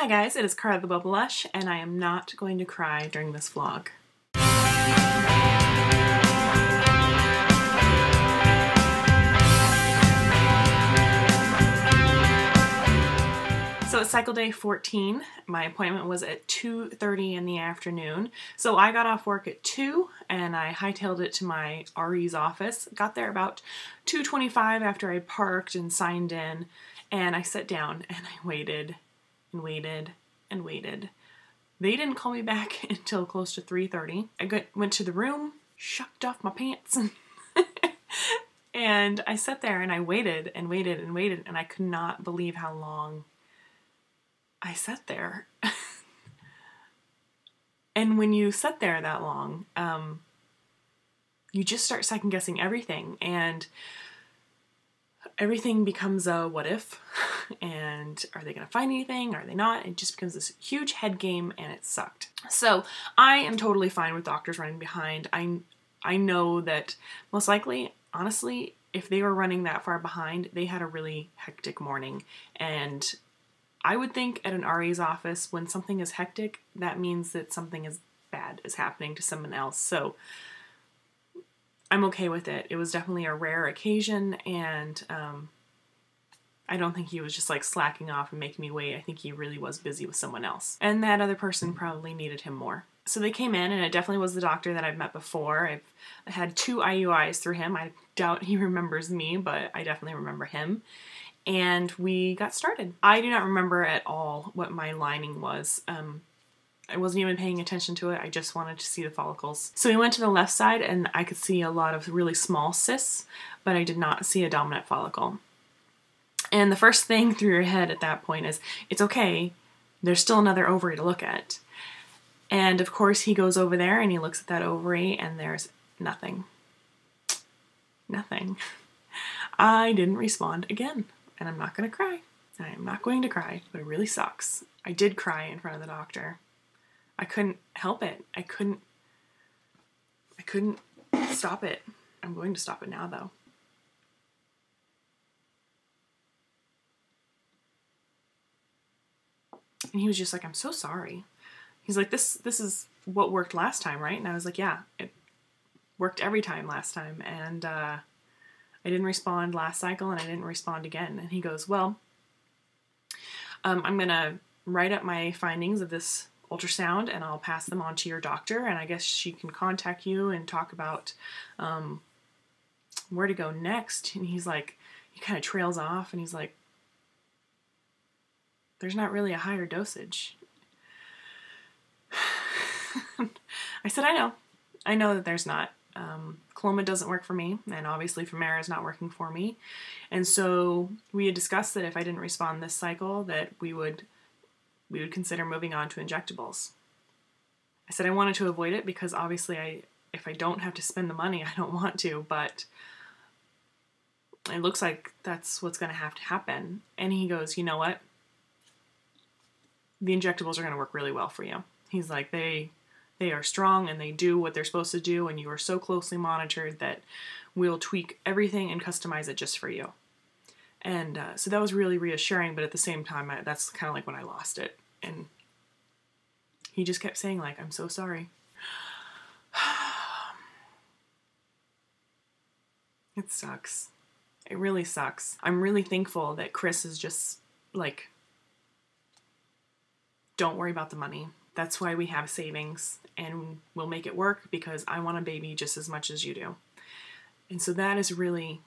Hi guys, it is Thebubblelush, and I am not going to cry during this vlog. So it's cycle day 14. My appointment was at 2:30 in the afternoon. So I got off work at 2 and I hightailed it to my RE's office. Got there about 2:25 after I parked and signed in, and I sat down and I waited and waited and waited. They didn't call me back until close to 3:30. I went to the room, shucked off my pants, and I sat there and I waited and waited and waited, and I could not believe how long I sat there. And when you sit there that long, you just start second guessing everything, and everything becomes a what if, and are they going to find anything? Are they not? It just becomes this huge head game, and it sucked. So I am totally fine with doctors running behind. I know that most likely, honestly, if they were running that far behind, they had a really hectic morning. And I would think at an RE's office, when something is hectic, that means that something is bad is happening to someone else. So I'm okay with it. It was definitely a rare occasion, and I don't think he was just like slacking off and making me wait. I think he really was busy with someone else. And that other person probably needed him more. So they came in, and it definitely was the doctor that I've met before. I've had 2 IUIs through him. I doubt he remembers me, but I definitely remember him. And we got started. I do not remember at all what my lining was. I wasn't even paying attention to it. I just wanted to see the follicles. So we went to the left side, and I could see a lot of really small cysts, but I did not see a dominant follicle. And the first thing through your head at that point is, it's okay, there's still another ovary to look at. And of course he goes over there and he looks at that ovary, and there's nothing. Nothing. I didn't respond again. And I'm not going to cry. I am not going to cry, but it really sucks. I did cry in front of the doctor. I couldn't help it. I couldn't stop it. I'm going to stop it now, though. And he was just like, I'm so sorry. He's like, this is what worked last time, right? And I was like, yeah, it worked every time last time. And I didn't respond last cycle, and I didn't respond again. And he goes, well, I'm going to write up my findings of this ultrasound, and I'll pass them on to your doctor, and I guess she can contact you and talk about where to go next. And he's like, he kind of trails off, and he's like, there's not really a higher dosage. I said, I know that there's not. Cloma doesn't work for me, and obviously Femara is not working for me. And so we had discussed that if I didn't respond this cycle, that we would consider moving on to injectables. I said I wanted to avoid it because obviously if I don't have to spend the money, I don't want to, but it looks like that's what's going to have to happen. And he goes, you know what? The injectables are going to work really well for you. He's like, they are strong and they do what they're supposed to do, and you are so closely monitored that we'll tweak everything and customize it just for you. And so that was really reassuring, but at the same time, that's kind of like when I lost it. And he just kept saying, like, I'm so sorry. It sucks. It really sucks. I'm really thankful that Chris is just like, don't worry about the money. That's why we have savings, and we'll make it work because I want a baby just as much as you do. And so that is really,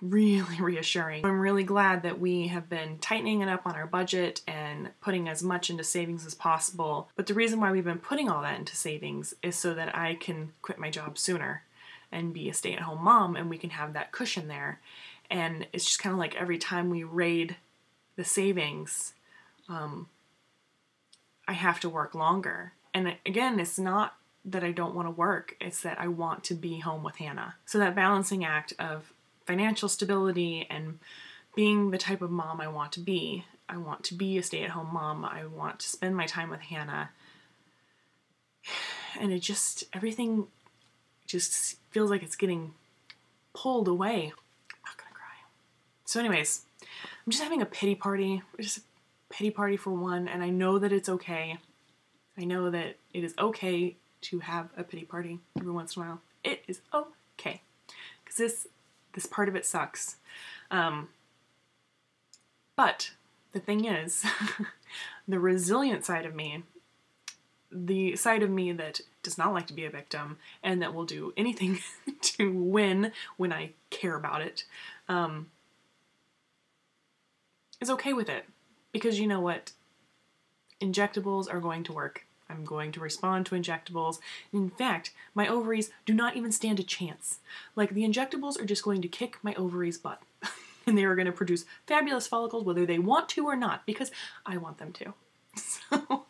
really reassuring. I'm really glad that we have been tightening it up on our budget and putting as much into savings as possible. But the reason why we've been putting all that into savings is so that I can quit my job sooner and be a stay-at-home mom, and we can have that cushion there. And it's just kind of like every time we raid the savings, I have to work longer. And again, it's not that I don't want to work, it's that I want to be home with Hannah. So that balancing act of financial stability and being the type of mom I want to be a stay-at-home mom, I want to spend my time with Hannah. And everything just feels like it's getting pulled away. I'm not gonna cry. So anyways, I'm just having a pity party. pity party for one, and I know that it's okay. I know that it is okay to have a pity party every once in a while. It is okay. Because this part of it sucks. But the thing is, the resilient side of me, the side of me that does not like to be a victim and that will do anything to win when I care about it, is okay with it. Because you know what? Injectables are going to work. I'm going to respond to injectables. In fact, my ovaries do not even stand a chance. Like, the injectables are just going to kick my ovaries' butt. And they are going to produce fabulous follicles whether they want to or not, because I want them to. So,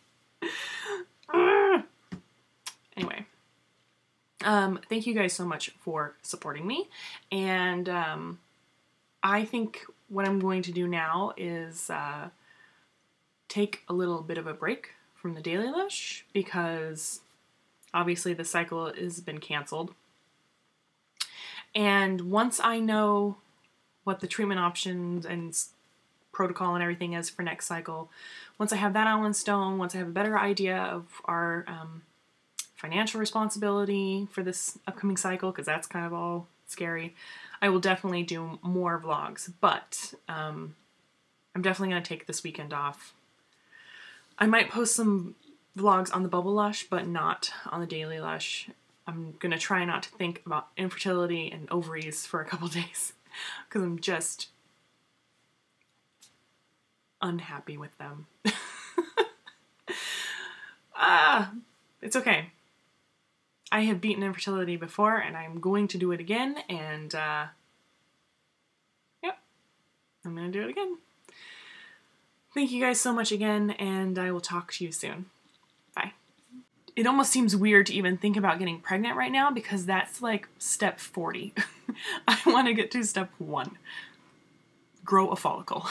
anyway. Thank you guys so much for supporting me. And I think what I'm going to do now is take a little bit of a break from the DailyLush, because obviously the cycle has been canceled. And once I know what the treatment options and protocol and everything is for next cycle, once I have that all in stone, once I have a better idea of our financial responsibility for this upcoming cycle, because that's kind of all scary, I will definitely do more vlogs. But I'm definitely going to take this weekend off. I might post some vlogs on the Thebubblelush, but not on the DailyLush. I'm going to try not to think about infertility and ovaries for a couple days, because I'm just unhappy with them. It's okay. I have beaten infertility before, and I'm going to do it again, and yep, I'm going to do it again. Thank you guys so much again, and I will talk to you soon. Bye. It almost seems weird to even think about getting pregnant right now, because that's like step 40. I want to get to step 1. Grow a follicle.